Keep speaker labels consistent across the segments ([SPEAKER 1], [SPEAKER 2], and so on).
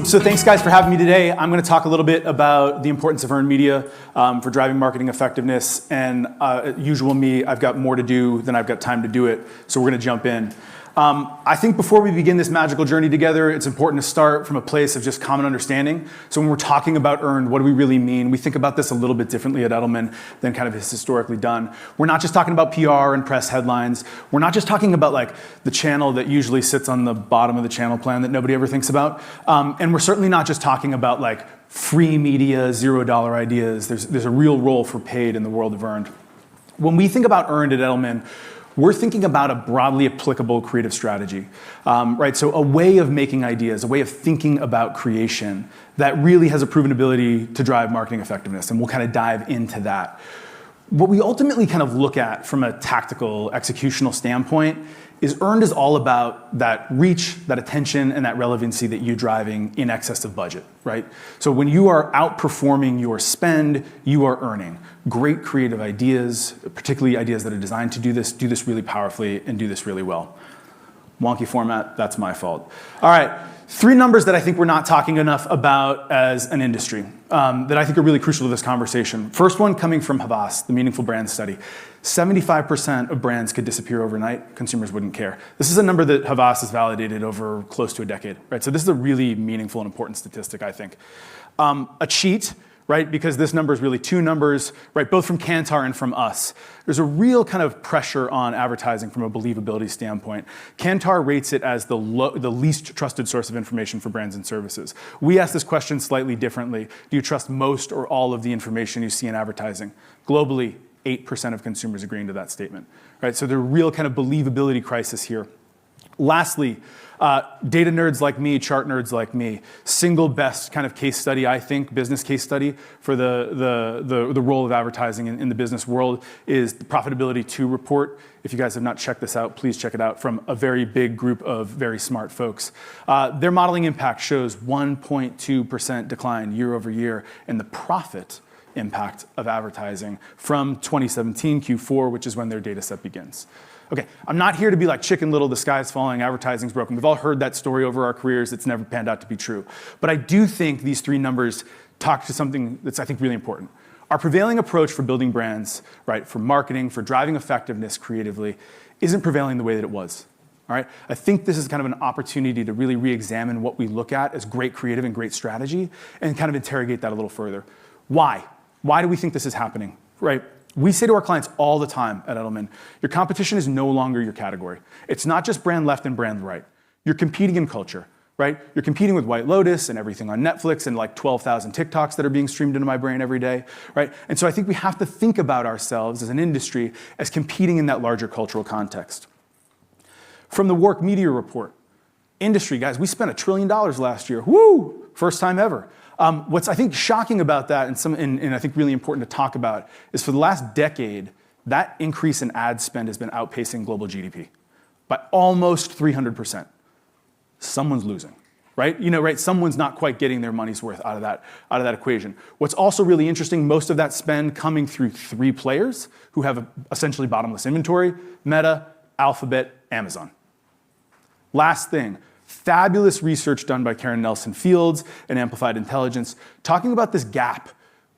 [SPEAKER 1] So thanks guys for having me today. I'm going to talk a little bit about the importance of earned media for driving marketing effectiveness. And usual me, I've got more to do than I've got time to do it. So we're going to jump in. I think before we begin this magical journey together, it's important to start from a place of just common understanding. So when we're talking about earned, what do we really mean? We think about this a little bit differently at Edelman than kind of is historically done. We're not just talking about PR and press headlines. We're not just talking about like the channel that usually sits on the bottom of the channel plan that nobody ever thinks about. And we're certainly not just talking about like free media, $0 ideas. There's a real role for paid in the world of earned. When we think about earned at Edelman, we're thinking about a broadly applicable creative strategy, right? So a way of making ideas, a way of thinking about creation that really has a proven ability to drive marketing effectiveness, and we'll kind of dive into that. What we ultimately kind of look at from a tactical, executional standpoint is earned is all about that reach, that attention, and that relevancy that you're driving in excess of budget, right? So when you are outperforming your spend, you are earning great creative ideas, particularly ideas that are designed to do this really powerfully and do this really well. Wonky format, that's my fault. All right, 3 numbers that I think we're not talking enough about as an industry that I think are really crucial to this conversation. First one coming from Havas, the Meaningful Brand Study. 75% of brands could disappear overnight, consumers wouldn't care. This is a number that Havas has validated over close to a decade, right? So this is a really meaningful and important statistic, I think. A cheat, right? Because this number is really 2 numbers, right? Both from Kantar and from us. There's a real kind of pressure on advertising from a believability standpoint. Kantar rates it as the least trusted source of information for brands and services. We ask this question slightly differently. Do you trust most or all of the information you see in advertising? Globally, 8% of consumers agreeing to that statement, right? So there's a real kind of believability crisis here. Lastly, data nerds like me, chart nerds like me, single best kind of case study, I think, business case study for the role of advertising in the business world is the Profitability 2 report. If you guys have not checked this out, please check it out from a very big group of very smart folks. Their modeling impact shows 1.2% decline year over year in the profit impact of advertising from 2017 Q4, which is when their data set begins. Okay, I'm not here to be like Chicken Little, the sky's falling, advertising's broken. We've all heard that story over our careers. It's never panned out to be true. But I do think these 3 numbers talk to something that's, I think, really important. Our prevailing approach for building brands, right, for marketing, for driving effectiveness creatively, isn't prevailing the way that it was. All right? I think this is kind of an opportunity to really re-examine what we look at as great creative and great strategy and kind of interrogate that a little further. Why? Why do we think this is happening, right? We say to our clients all the time at Edelman, your competition is no longer your category. It's not just brand left and brand right. You're competing in culture, right? You're competing with White Lotus and everything on Netflix and like 12,000 TikToks that are being streamed into my brain every day, right? And so I think we have to think about ourselves as an industry as competing in that larger cultural context. From the Work Media Report, industry, guys, we spent $1 trillion last year. Woo! First time ever. What's I think shocking about that and I think really important to talk about is for the last decade, that increase in ad spend has been outpacing global GDP by almost 300%. Someone's losing, right? You know, right? Someone's not quite getting their money's worth out of that equation. What's also really interesting, most of that spend coming through 3 players who have essentially bottomless inventory: Meta, Alphabet, Amazon. Last thing. Fabulous research done by Karen Nelson Fields and Amplified Intelligence, talking about this gap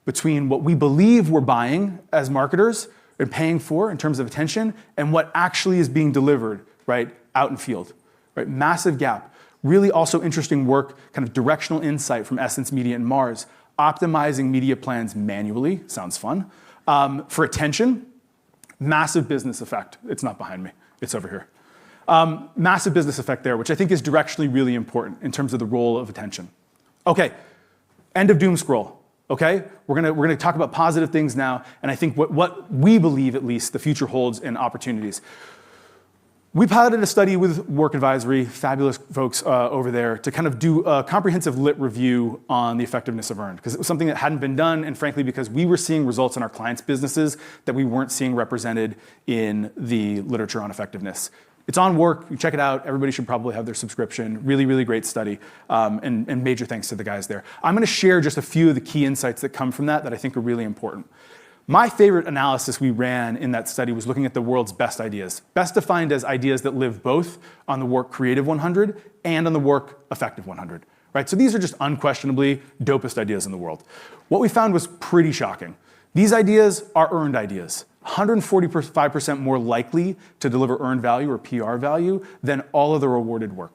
[SPEAKER 1] between what we believe we're buying as marketers and paying for in terms of attention and what actually is being delivered, right, out in field, right? Massive gap. Really also interesting work, kind of directional insight from Essence Media and Mars, optimizing media plans manually, sounds fun, for attention. Massive business effect. It's not behind me, it's over here. Massive business effect there, which I think is directionally really important in terms of the role of attention. Okay, end of doom scroll. Okay, we're gonna talk about positive things now, and I think what we believe at least the future holds in opportunities. We piloted a study with Work Advisory, fabulous folks over there, to kind of do a comprehensive lit review on the effectiveness of earned, because it was something that hadn't been done, and frankly, because we were seeing results in our clients' businesses that we weren't seeing represented in the literature on effectiveness. It's on Work, you check it out, everybody should probably have their subscription. Really, really great study, and major thanks to the guys there. I'm gonna share just a few of the key insights that come from that I think are really important. My favorite analysis we ran in that study was looking at the world's best ideas. Best defined as ideas that live both on the Work Creative 100 and on the Work Effective 100. right? So these are just unquestionably dopest ideas in the world. What we found was pretty shocking. These ideas are earned ideas. 145% more likely to deliver earned value or PR value than all of the rewarded work.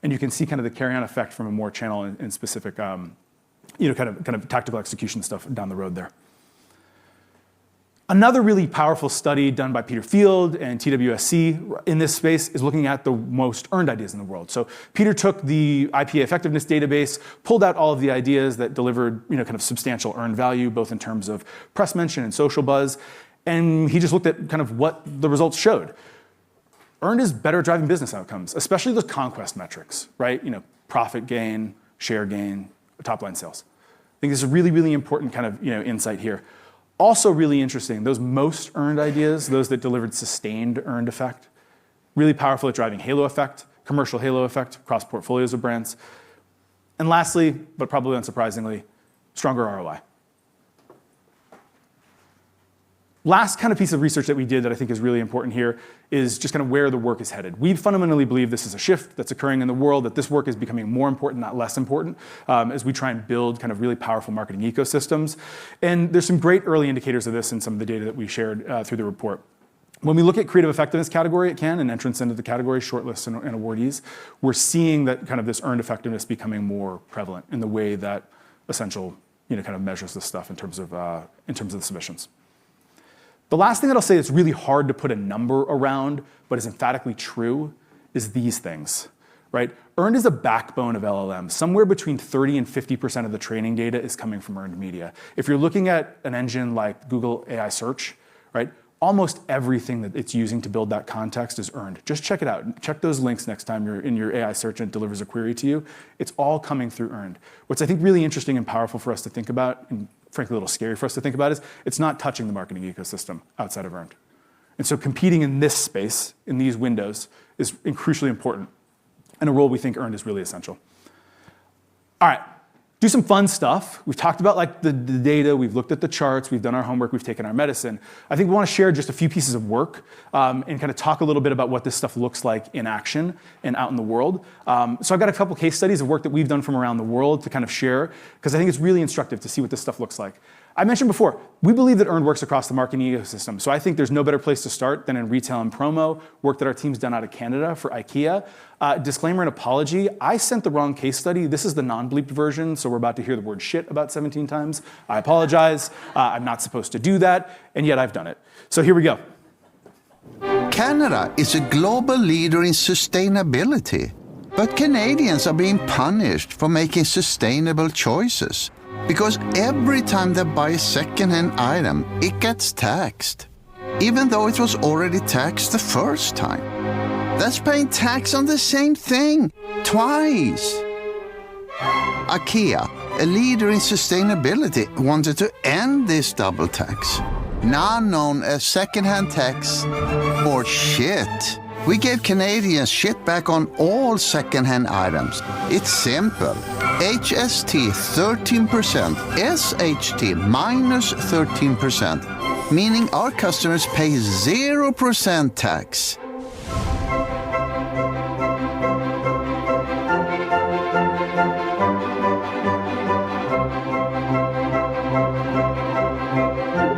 [SPEAKER 1] And you can see kind of the carry-on effect from a more channel and specific, kind of tactical execution stuff down the road there. Another really powerful study done by Peter Field and TWSC in this space is looking at the most earned ideas in the world. So Peter took the IPA effectiveness database, pulled out all of the ideas that delivered kind of substantial earned value, both in terms of press mention and social buzz, and he just looked at kind of what the results showed. Earned is better at driving business outcomes, especially those conquest metrics, right? Profit gain, share gain, top line sales. I think this is a really, really important kind of insight here. Also really interesting, those most earned ideas, those that delivered sustained earned effect, really powerful at driving halo effect, commercial halo effect across portfolios of brands. And lastly, but probably unsurprisingly, stronger ROI. Last kind of piece of research that we did that I think is really important here is just kind of where the work is headed. We fundamentally believe this is a shift that's occurring in the world, that this work is becoming more important, not less important, as we try and build kind of really powerful marketing ecosystems. And there's some great early indicators of this in some of the data that we shared through the report. When we look at creative effectiveness category at Cannes and entrance into the category, shortlists and awardees, we're seeing that kind of this earned effectiveness becoming more prevalent in the way that Essential kind of measures this stuff in terms of the submissions. The last thing that I'll say that's really hard to put a number around, but is emphatically true, is these things, right? Earned is a backbone of LLM. Somewhere between 30 and 50% of the training data is coming from earned media. If you're looking at an engine like Google AI search, right? Almost everything that it's using to build that context is earned. Just check it out. Check those links next time you're in your AI search and it delivers a query to you. It's all coming through earned. What's I think really interesting and powerful for us to think about, and frankly a little scary for us to think about, is it's not touching the marketing ecosystem outside of earned. And so competing in this space, in these windows, is crucially important, and a role we think earned is really essential. All right. Do some fun stuff. We've talked about like the data, we've looked at the charts, we've done our homework, we've taken our medicine. I think we want to share just a few pieces of work and kind of talk a little bit about what this stuff looks like in action and out in the world. So I've got a couple case studies of work that we've done from around the world to kind of share, because I think it's really instructive to see what this stuff looks like. I mentioned before, we believe that earned works across the marketing ecosystem. So I think there's no better place to start than in retail and promo, work that our team's done out of Canada for IKEA. Disclaimer and apology, I sent the wrong case study. This is the non-bleeped version, so we're about to hear the word shit about 17 times. I apologize. I'm not supposed to do that, and yet I've done it. So here we go.
[SPEAKER 2] Canada is a global leader in sustainability, but Canadians are being punished for making sustainable choices. Because every time they buy a second-hand item, it gets taxed, even though it was already taxed the first time. That's paying tax on the same thing, twice. IKEA, a leader in sustainability, wanted to end this double tax, now known as second-hand tax or shit. We gave Canadians shit back on all second-hand items. It's simple. HST 13%, SHT minus 13%, meaning our customers pay 0% tax.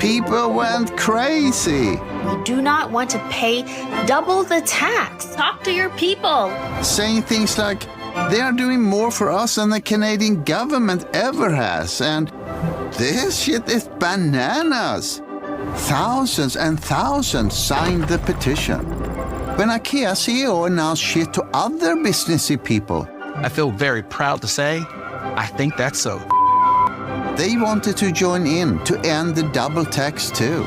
[SPEAKER 2] People went crazy.
[SPEAKER 3] We do not want to pay double the tax. Talk to your people.
[SPEAKER 2] Saying things like, they are doing more for us than the Canadian government ever has, and this shit is bananas. Thousands and thousands signed the petition. When IKEA CEO announced shit to other businessy people,
[SPEAKER 4] I feel very proud to say, I think that's so.
[SPEAKER 2] They wanted to join in to end the double tax too.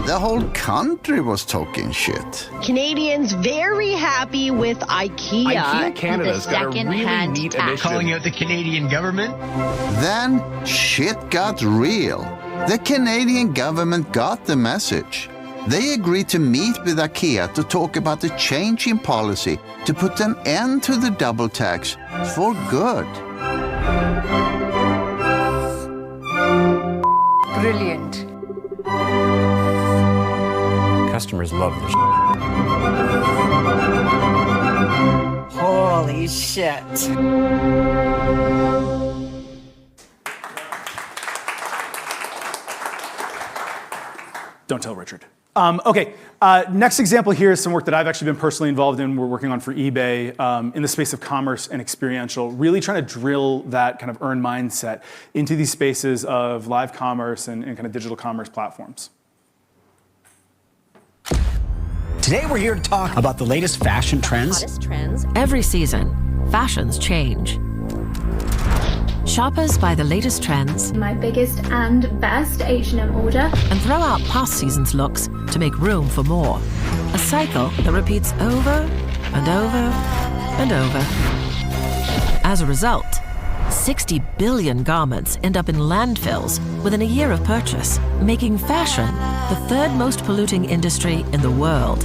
[SPEAKER 2] The whole country was talking shit.
[SPEAKER 5] Canadians very happy with IKEA.
[SPEAKER 6] IKEA Canada's got a really neat initiative.
[SPEAKER 4] Calling out the Canadian government?
[SPEAKER 2] Then shit got real. The Canadian government got the message. They agreed to meet with IKEA to talk about the change in policy to put an end to the double tax for good.
[SPEAKER 7] Brilliant.
[SPEAKER 6] Customers love this.
[SPEAKER 7] Holy shit.
[SPEAKER 1] Don't tell Richard. Okay, next example here is some work that I've actually been personally involved in. We're working on for eBay in the space of commerce and experiential, really trying to drill that kind of earn mindset into these spaces of live commerce and kind of digital commerce platforms.
[SPEAKER 8] Today we're here to talk about the latest fashion trends.
[SPEAKER 9] Every season, fashions change. Shoppers buy the latest trends.
[SPEAKER 10] My biggest and best H&M order.
[SPEAKER 9] And throw out past season's looks to make room for more. A cycle that repeats over and over and over. As a result, 60 billion garments end up in landfills within a year of purchase, making fashion the third most polluting industry in the world.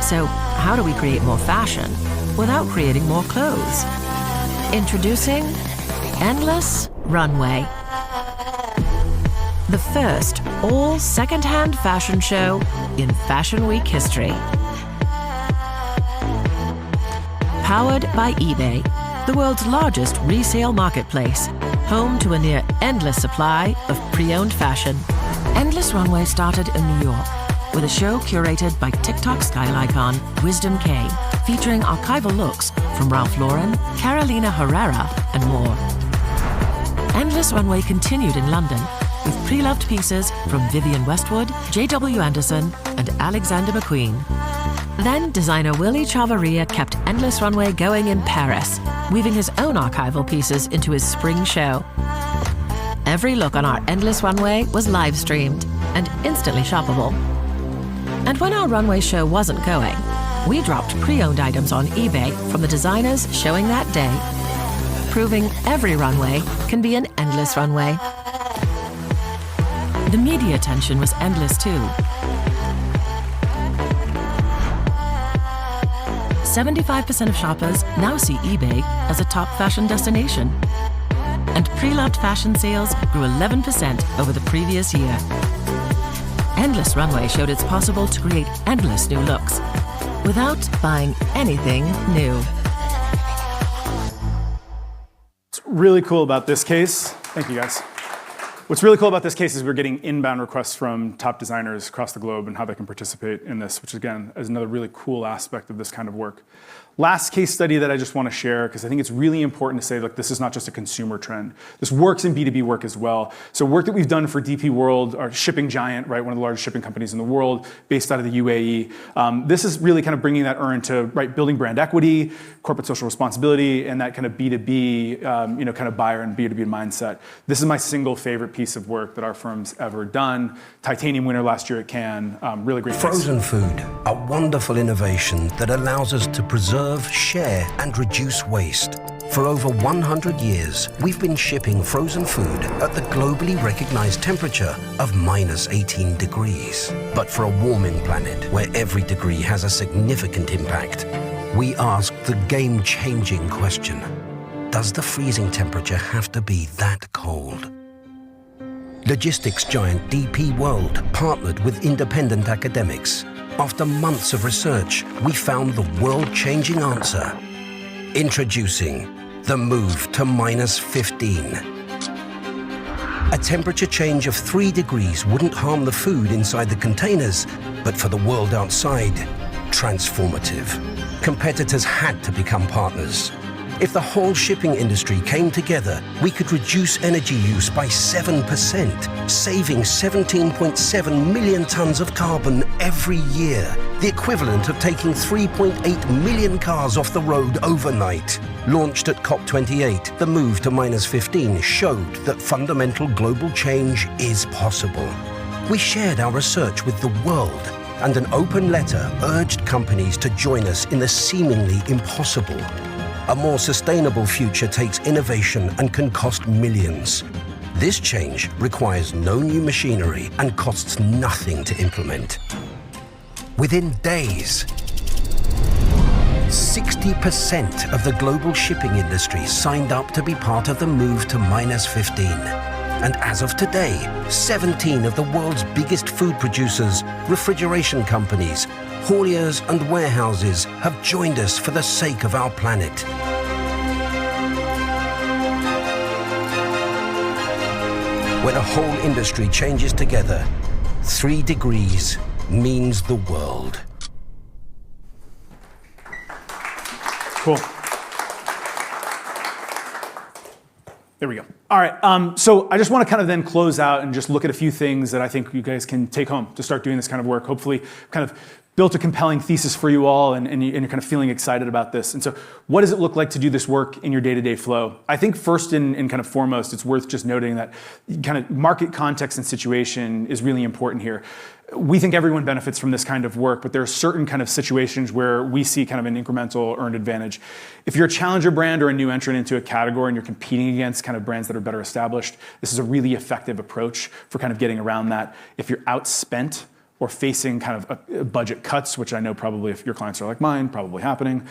[SPEAKER 9] So, how do we create more fashion without creating more clothes? Introducing Endless Runway. The first all second-hand fashion show in Fashion Week history. Powered by eBay, the world's largest resale marketplace, home to a near endless supply of pre-owned fashion. Endless Runway started in New York with a show curated by TikTok style icon Wisdom K, featuring archival looks from Ralph Lauren, Carolina Herrera, and more. Endless Runway continued in London with pre-loved pieces from Vivienne Westwood, J.W. Anderson, and Alexander McQueen. Then designer Willy Chavarria kept Endless Runway going in Paris, weaving his own archival pieces into his spring show. Every look on our Endless Runway was live-streamed and instantly shoppable. And when our runway show wasn't going, we dropped pre-owned items on eBay from the designers showing that day, proving every runway can be an endless runway. The media attention was endless too. 75% of shoppers now see eBay as a top fashion destination. And pre-loved fashion sales grew 11% over the previous year. Endless Runway showed it's possible to create endless new looks without buying anything new.
[SPEAKER 1] What's really cool about this case, thank you guys. What's really cool about this case is we're getting inbound requests from top designers across the globe and how they can participate in this, which again is another really cool aspect of this kind of work. Last case study that I just want to share, because I think it's really important to say, look, this is not just a consumer trend. This works in B2B work as well. So work that we've done for DP World, our shipping giant, right, one of the largest shipping companies in the world, based out of the UAE. This is really kind of bringing that earn to, right, building brand equity, corporate social responsibility, and that kind of B2B, kind of buyer and B2B mindset. This is my single favorite piece of work that our firm's ever done. Titanium winner last year at Cannes. Really great.
[SPEAKER 11] Frozen food, a wonderful innovation that allows us to preserve, share, and reduce waste. For over 100 years, we've been shipping frozen food at the globally recognized temperature of -18 degrees. But for a warming planet, where every degree has a significant impact, we ask the game-changing question: does the freezing temperature have to be that cold? Logistics giant DP World partnered with independent academics. After months of research, we found the world-changing answer. Introducing the move to -15. A temperature change of 3 degrees wouldn't harm the food inside the containers, but for the world outside, transformative. Competitors had to become partners. If the whole shipping industry came together, we could reduce energy use by 7%, saving 17.7 million tons of carbon every year, the equivalent of taking 3.8 million cars off the road overnight. Launched at COP28, the move to -15 showed that fundamental global change is possible. We shared our research with the world, and an open letter urged companies to join us in the seemingly impossible. A more sustainable future takes innovation and can cost millions. This change requires no new machinery and costs nothing to implement. Within days, 60% of the global shipping industry signed up to be part of the move to -15. And as of today, 17 of the world's biggest food producers, refrigeration companies, hauliers and warehouses have joined us for the sake of our planet. when a whole industry changes together, 3 degrees means the world.
[SPEAKER 1] Cool. There we go. All right, so I just want to kind of then close out and just look at a few things that I think you guys can take home to start doing this kind of work. Hopefully kind of built a compelling thesis for you all and you're kind of feeling excited about this. And so what does it look like to do this work in your day-to-day flow? I think first and kind of foremost, it's worth just noting that kind of market context and situation is really important here. We think everyone benefits from this kind of work, but there are certain kind of situations where we see kind of an incremental earned advantage. If you're a challenger brand or a new entrant into a category and you're competing against kind of brands that are better established, this is a really effective approach for kind of getting around that. If you're outspent or facing kind of budget cuts, which I know probably if your clients are like mine, probably happening,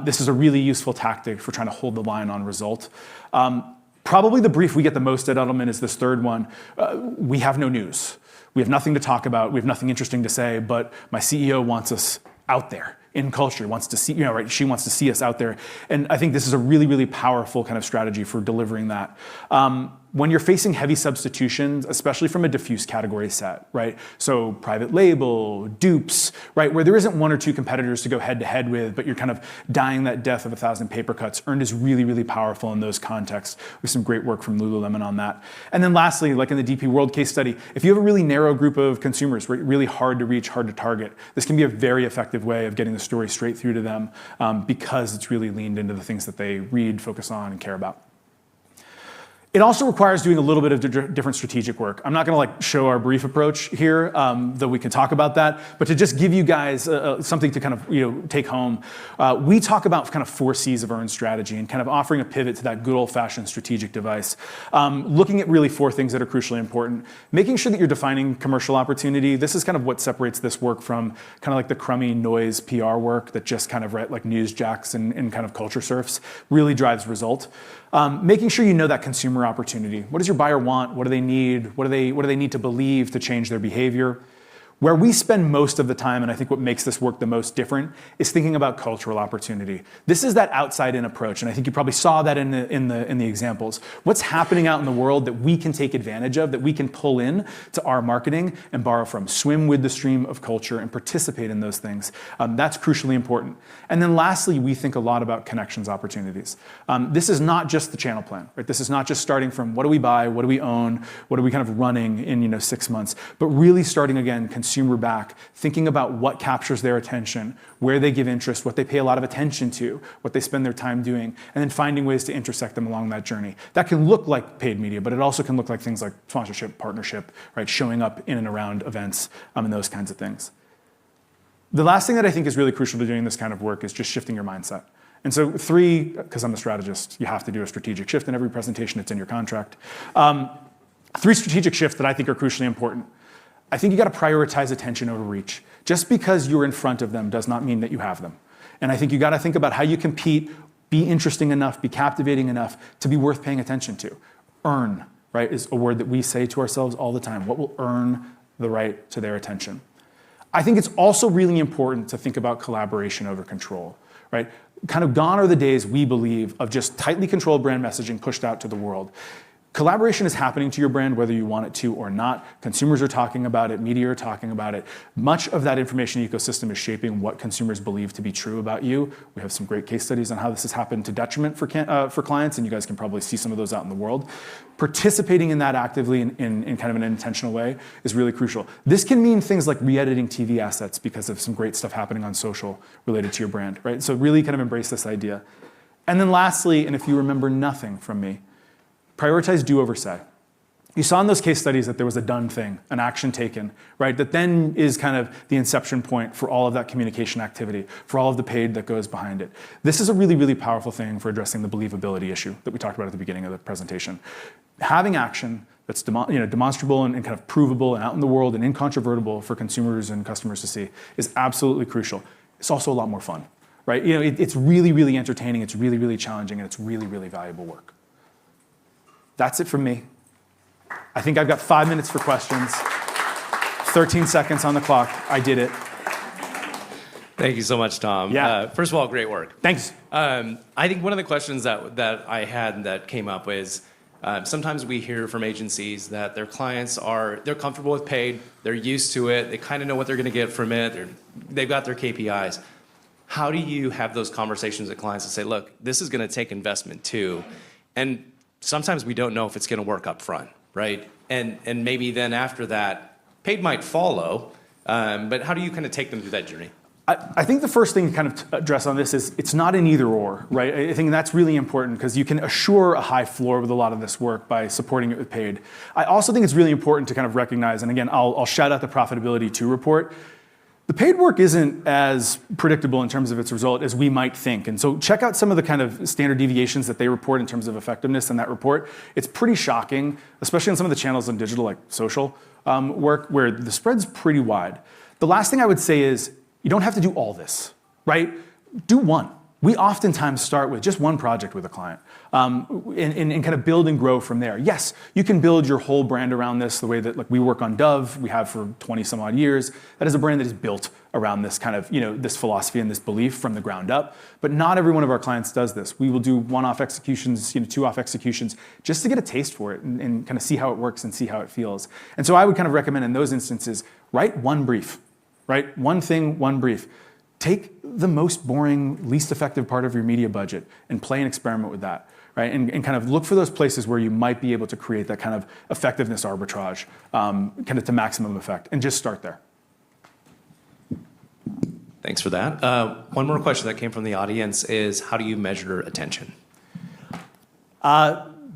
[SPEAKER 1] this is a really useful tactic for trying to hold the line on result. Probably the brief we get the most at Edelman is this third one. We have no news. We have nothing to talk about. We have nothing interesting to say, but my CEO wants us out there in culture, wants to see, right? She wants to see us out there. And I think this is a really, really powerful kind of strategy for delivering that. When you're facing heavy substitutions, especially from a diffuse category set, right? So private label, dupes, right? Where there isn't 1 or 2 competitors to go head to head with, but you're kind of dying that death of 1,000 paper cuts. Earned is really, really powerful in those contexts. With some great work from Lululemon on that. And then lastly, like in the DP World case study, if you have a really narrow group of consumers, really hard to reach, hard to target, this can be a very effective way of getting the story straight through to them because it's really leaned into the things that they read, focus on, and care about. It also requires doing a little bit of different strategic work. I'm not going to show our brief approach here, though we can talk about that. But to just give you guys something to kind of take home, we talk about kind of 4 C's of earned strategy and kind of offering a pivot to that good old-fashioned strategic device. Looking at really 4 things that are crucially important. Making sure that you're defining commercial opportunity. This is kind of what separates this work from kind of like the crummy noise PR work that just kind of like news jacks and kind of culture surfs really drives result. Making sure you know that consumer opportunity. What does your buyer want? What do they need? What do they need to believe to change their behavior? Where we spend most of the time, and I think what makes this work the most different, is thinking about cultural opportunity. This is that outside-in approach, and I think you probably saw that in the examples. What's happening out in the world that we can take advantage of, that we can pull in to our marketing and borrow from, swim with the stream of culture and participate in those things. That's crucially important. And then lastly, we think a lot about connections opportunities. This is not just the channel plan, right? This is not just starting from what do we buy, what do we own, what are we kind of running in 6 months, but really starting again, consumer back, thinking about what captures their attention, where they give interest, what they pay a lot of attention to, what they spend their time doing, and then finding ways to intersect them along that journey. That can look like paid media, but it also can look like things like sponsorship, partnership, right? Showing up in and around events and those kinds of things. The last thing that I think is really crucial to doing this kind of work is just shifting your mindset. And so 3, because I'm a strategist, you have to do a strategic shift in every presentation, it's in your contract. 3 strategic shifts that I think are crucially important. I think you got to prioritize attention over reach. Just because you're in front of them does not mean that you have them. And I think you got to think about how you compete, be interesting enough, be captivating enough to be worth paying attention to. Earn, right, is a word that we say to ourselves all the time. What will earn the right to their attention? I think it's also really important to think about collaboration over control, right? Kind of gone are the days, we believe, of just tightly controlled brand messaging pushed out to the world. Collaboration is happening to your brand whether you want it to or not. Consumers are talking about it, media are talking about it. Much of that information ecosystem is shaping what consumers believe to be true about you. We have some great case studies on how this has happened to detriment for clients, and you guys can probably see some of those out in the world. Participating in that actively in kind of an intentional way is really crucial. This can mean things like re-editing TV assets because of some great stuff happening on social related to your brand, right? So really kind of embrace this idea. And then lastly, and if you remember nothing from me, prioritize do over say. You saw in those case studies that there was a done thing, an action taken, right? That then is kind of the inception point for all of that communication activity, for all of the paid that goes behind it. This is a really, really powerful thing for addressing the believability issue that we talked about at the beginning of the presentation. Having action that's demonstrable and kind of provable and out in the world and incontrovertible for consumers and customers to see is absolutely crucial. It's also a lot more fun, right? It's really, really entertaining, it's really, really challenging, and it's really, really valuable work. That's it from me. I think I've got 5 minutes for questions. 13 seconds on the clock. I did it.
[SPEAKER 6] Thank you so much, Tom.
[SPEAKER 1] Yeah.
[SPEAKER 6] First of all, great work.
[SPEAKER 1] Thanks.
[SPEAKER 6] I think one of the questions that I had that came up was, Sometimes we hear from agencies that their clients they're comfortable with paid, they're used to it, they kind of know what they're going to get from it, they've got their KPIs. How do you have those conversations with clients and say, look, this is going to take investment too, and sometimes we don't know if it's going to work up front, right? And maybe then after that, paid might follow, but how do you kind of take them through that journey?
[SPEAKER 1] I think the first thing to kind of address on this is it's not an either or, right? I think that's really important because you can assure a high floor with a lot of this work by supporting it with paid. I also think it's really important to kind of recognize, and again, I'll shout out the Profitability 2 report. The paid work isn't as predictable in terms of its result as we might think. And so check out some of the kind of standard deviations that they report in terms of effectiveness in that report. It's pretty shocking, especially on some of the channels in digital like social work where the spread's pretty wide. The last thing I would say is you don't have to do all this, right? Do one. We oftentimes start with just one project with a client and kind of build and grow from there. Yes, you can build your whole brand around this the way that like we work on Dove, we have for 20 some odd years. That is a brand that is built around this kind of, this philosophy and this belief from the ground up. But not every one of our clients does this. We will do one-off executions, two-off executions, just to get a taste for it and kind of see how it works and see how it feels. And so I would kind of recommend in those instances, write one brief, right? One thing, one brief. Take the most boring, least effective part of your media budget and play and experiment with that, right? And kind of look for those places where you might be able to create that kind of effectiveness arbitrage, kind of to maximum effect, and just start there.
[SPEAKER 6] Thanks for that. One more question that came from the audience is, how do you measure attention?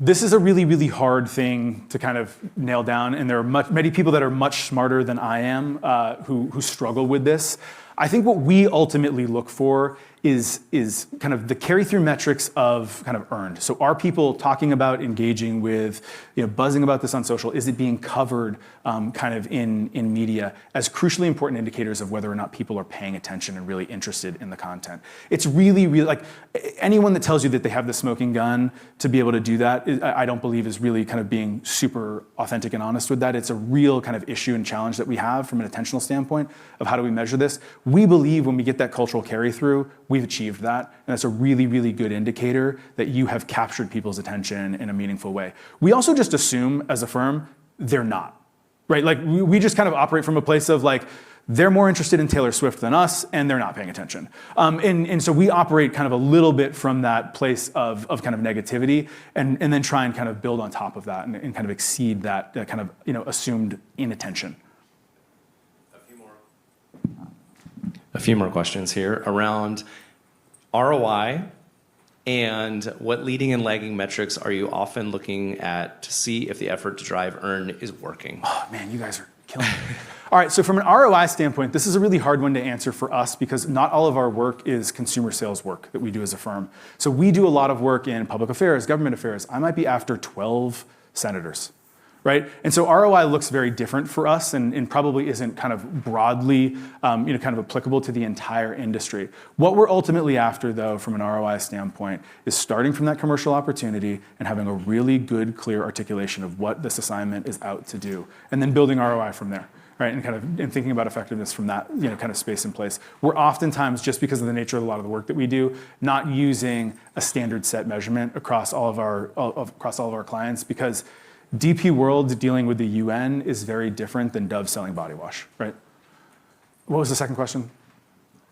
[SPEAKER 1] This is a really, really hard thing to kind of nail down, and there are many people that are much smarter than I am who struggle with this. I think what we ultimately look for is kind of the carry-through metrics of kind of earned. So are people talking about, engaging with, buzzing about this on social? Is it being covered kind of in media as crucially important indicators of whether or not people are paying attention and really interested in the content? It's really, really, like anyone that tells you that they have the smoking gun to be able to do that, I don't believe is really kind of being super authentic and honest with that. It's a real kind of issue and challenge that we have from an attentional standpoint of how do we measure this. We believe when we get that cultural carry-through, we've achieved that, and that's a really, really good indicator that you have captured people's attention in a meaningful way. We also just assume as a firm, they're not, right? Like we just kind of operate from a place of like, they're more interested in Taylor Swift than us, and they're not paying attention. And so we operate kind of a little bit from that place of kind of negativity, and then try and kind of build on top of that and kind of exceed that kind of assumed inattention.
[SPEAKER 6] A few more questions here around ROI and what leading and lagging metrics are you often looking at to see if the effort to drive earn is working?
[SPEAKER 1] Oh man, you guys are killing me. All right, so from an ROI standpoint, this is a really hard one to answer for us because not all of our work is consumer sales work that we do as a firm. So we do a lot of work in public affairs, government affairs. I might be after 12 senators, right? And so ROI looks very different for us and probably isn't kind of broadly kind of applicable to the entire industry. What we're ultimately after, though, from an ROI standpoint, is starting from that commercial opportunity and having a really good, clear articulation of what this assignment is out to do, and then building ROI from there. Right, and thinking about effectiveness from that kind of space and place. We're oftentimes, just because of the nature of a lot of the work that we do, not using a standard set measurement across all of our clients because DP World dealing with the UN is very different than Dove selling body wash, right? What was the second question?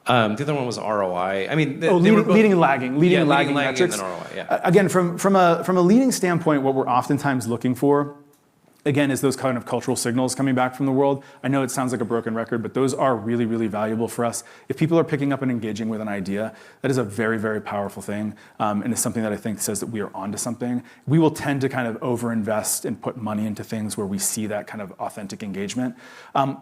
[SPEAKER 6] The other one was ROI. I mean,
[SPEAKER 1] leading and lagging metrics.
[SPEAKER 6] And then ROI, yeah.
[SPEAKER 1] Again, from a leading standpoint, what we're oftentimes looking for, again, is those kind of cultural signals coming back from the world. I know it sounds like a broken record, but those are really, really valuable for us. If people are picking up and engaging with an idea, that is a very, very powerful thing, and it's something that I think says that we are onto something. We will tend to kind of overinvest and put money into things where we see that kind of authentic engagement.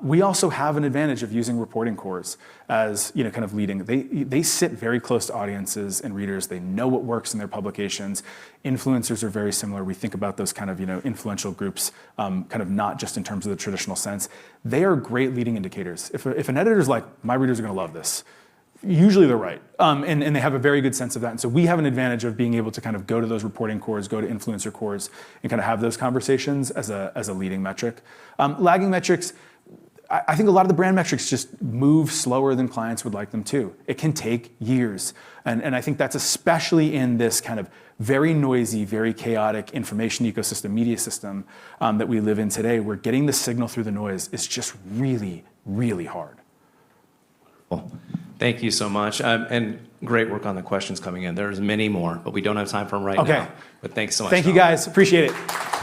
[SPEAKER 1] We also have an advantage of using reporting cores as kind of leading. They sit very close to audiences and readers. They know what works in their publications. Influencers are very similar. We think about those kind of influential groups. Kind of not just in terms of the traditional sense. They are great leading indicators. If an editor's like, my readers are going to love this, usually they're right. And they have a very good sense of that. And so we have an advantage of being able to kind of go to those reporting cores, go to influencer cores, and kind of have those conversations as a leading metric. Lagging metrics, I think a lot of the brand metrics just move slower than clients would like them to. It can take years. And I think that's especially in this kind of very noisy, very chaotic information ecosystem, media system that we live in today, where getting the signal through the noise is just really, really hard.
[SPEAKER 6] Well, thank you so much. And great work on the questions coming in. There's many more, but we don't have time for them right now. But thanks so much.
[SPEAKER 1] Thank you, guys. Appreciate it.